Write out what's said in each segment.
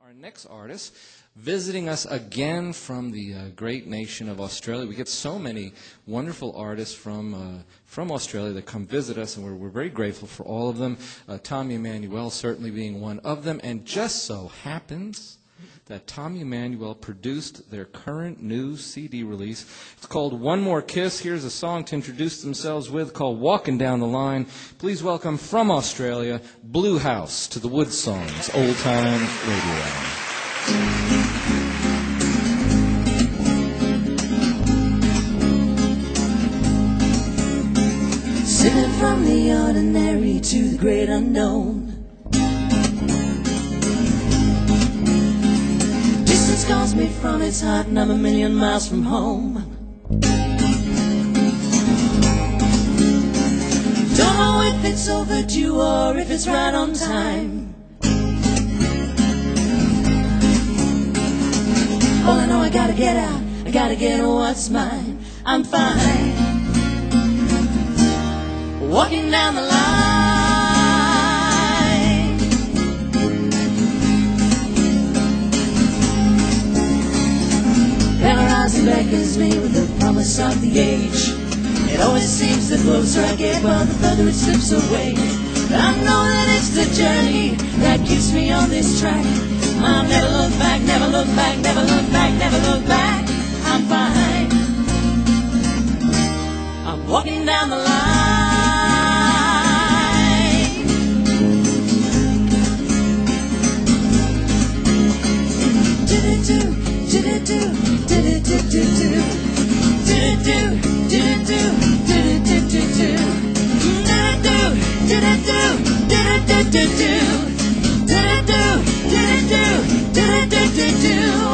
Our next artist, visiting us again from the great nation of Australia. We get so many wonderful artists from Australia that come visit us, and we're very grateful for all of them. Tommy Emmanuel certainly being one of them, and just so happens that Tommy Emmanuel produced their current new CD release. It's called One More Kiss. Here's a song to introduce themselves with called Walking Down the Line. Please welcome from Australia, Bluehouse, to the Wood Songs Old Time Radio Hour. Sailing from the ordinary to the great unknown. Distance calls me from its heart, and I'm a million miles from home. Don't know if it's overdue or if it's right on time. All I know, I gotta get out, I gotta get what's mine. I'm fine, walking down the line. Paradise beckons me with the promise of the age. It always seems the closer I get, well, the further it slips away. But I know that it's the journey that keeps me on this track. I'll never look back, never look back, never look back, never look back. I'm fine, I'm walking down the line.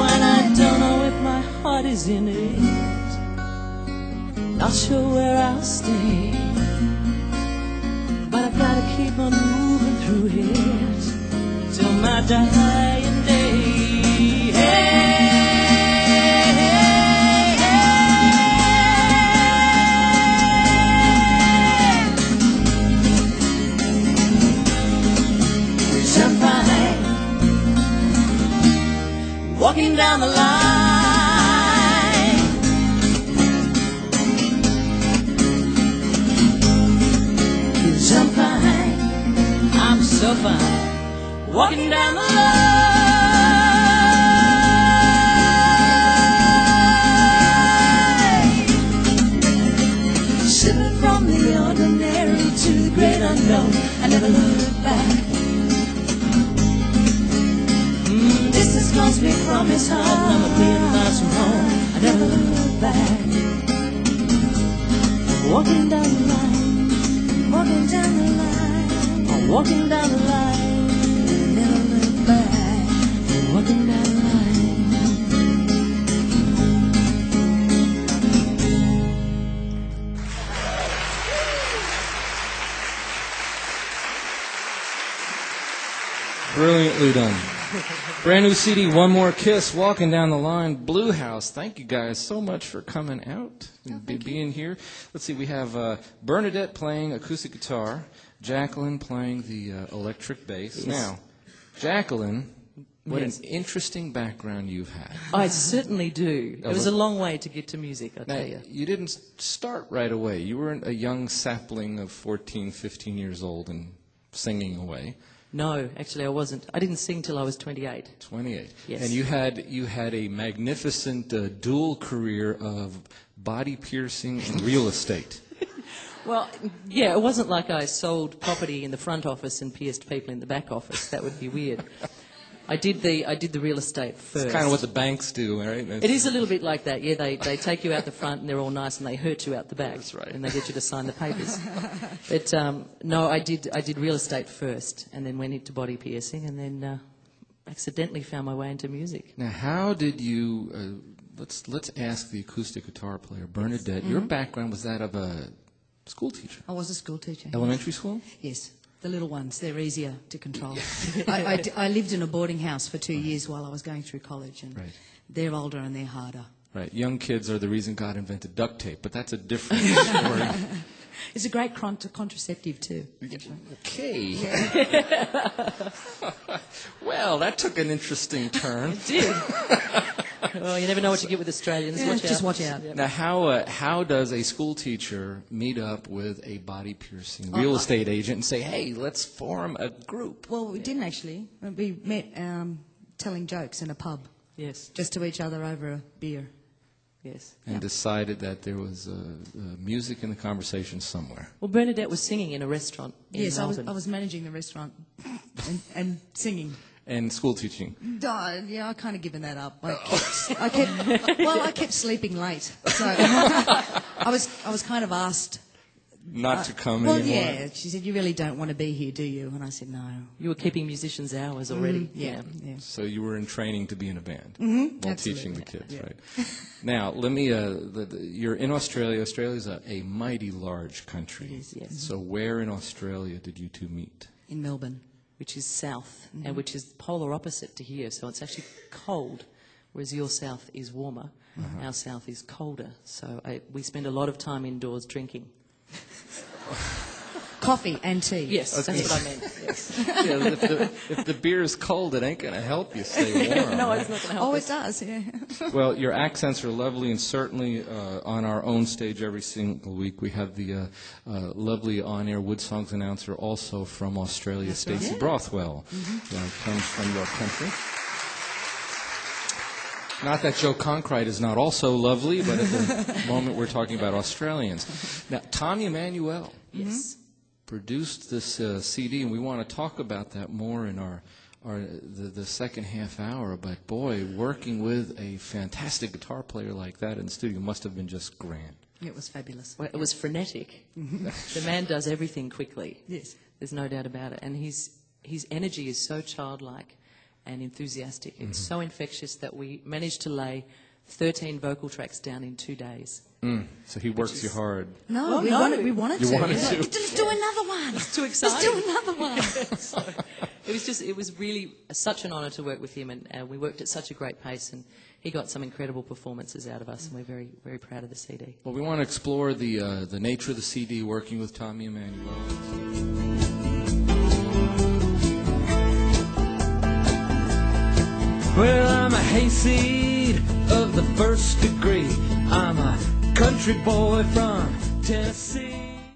And I don't know if my heart is in it, not sure where I'll stay, but I've gotta keep on moving through it till my dying day. I'm fine, walking down the line. 'Cause I'm fine, I'm so fine, walking down the line. Slipping from the ordinary to the great unknown. I never look back. Distance calls me from his heart, I'm a million miles from home. I never look back. Walking down the line, walking down the line, I'm walking down the line. Never look back, walking down the line. Brilliantly done. Brand new CD, One More Kiss, Walking Down the Line, Bluehouse. Thank you guys so much for coming out and being here. Let's see, we have Bernadette playing acoustic guitar, Jacqueline playing the electric bass. Yes. Now, Jacqueline, what Yes. an interesting background you've had. I certainly do. It was a long way to get to music, I Now, tell you. you didn't start right away. You weren't a young sapling of 14, 15 years old and singing away. No, actually I wasn't. I didn't sing till I was 28. 28. Yes. And you had a magnificent dual career of body piercing and real estate. Well, yeah, it wasn't like I sold property in the front office and pierced people in the back office. That would be weird. I did the real estate first. It's kind of what the banks do, right? It is a little bit like that, yeah. They take you out the front and they're all nice and they hurt you out the back. That's right. And they get you to sign the papers. But no, I did real estate first and then went into body piercing and then accidentally found my way into music. Now, how did you? Let's ask the acoustic guitar player, Bernadette. Your background was that of a school teacher. I was a school teacher. Elementary school? Yes, the little ones. They're easier to control. I lived in a boarding house for 2 years while I was going through college, and Right. they're older and they're harder. Right. Young kids are the reason God invented duct tape, but that's a different story. It's a great contraceptive too. Okay. Well, that took an interesting turn. It did. Oh, you never know what you get with Australians. Yeah, watch just out. watch out. Yep. Now, how does a school teacher meet up with a body piercing real estate agent and say, hey, let's form a group? Well, we didn't actually. We met telling jokes in a pub, Yes, just to each other over a beer. yes. And decided that there was music in the conversation somewhere. Well, Bernadette was singing in a restaurant in Yes, Melbourne. I was managing the restaurant and singing. And school teaching. Yeah, I kind of given that up. I kept sleeping late, so I was kind of asked. Not to come Well, anymore. yeah, she said, "You really don't want to be here, do you?" And I said, "No." You were keeping musicians' hours already. Yeah. So you were in training to be in a band while teaching the kids, Yeah. right? Now, let me. You're in Australia. Australia's a mighty large country. It is, yes. So where in Australia did you two meet? In Melbourne. Which is south, and which is polar opposite to here. So it's actually cold, whereas your south is warmer. Our south is colder. So we spend a lot of time indoors drinking. Coffee and tea. Yes, that's what I meant. Yes. Yeah, if the beer is cold, it ain't going to help you stay warm. No, right? it's not going to help Oh, us. it does, yeah. Well, your accents are lovely, and certainly on our own stage every single week we have the lovely on-air Wood Songs announcer also from Australia, Stacey Brothwell, comes from your country. Not that Joe Conkright is not also lovely, but at the moment we're talking about Australians. Now, Tommy Emmanuel Yes. produced this CD, and we want to talk about that more in the second half hour. But boy, working with a fantastic guitar player like that in the studio must have been just grand. It was fabulous. Well, it was frenetic. The man does everything quickly. Yes. There's no doubt about it. And his energy is so childlike and enthusiastic. It's so infectious that we managed to lay 13 vocal tracks down in 2 days. So he works you hard. No, Oh, we no. wanted You to. wanted We're like, to. Let's do another one. Too Let's exciting. do another one. So it was really such an honour to work with him, and we worked at such a great pace, and he got some incredible performances out of us, and we're very, very proud of the CD. Well, we want to explore the nature of the CD, working with Tommy Emmanuel. Well, I'm a hayseed of the first degree. I'm a country boy from Tennessee.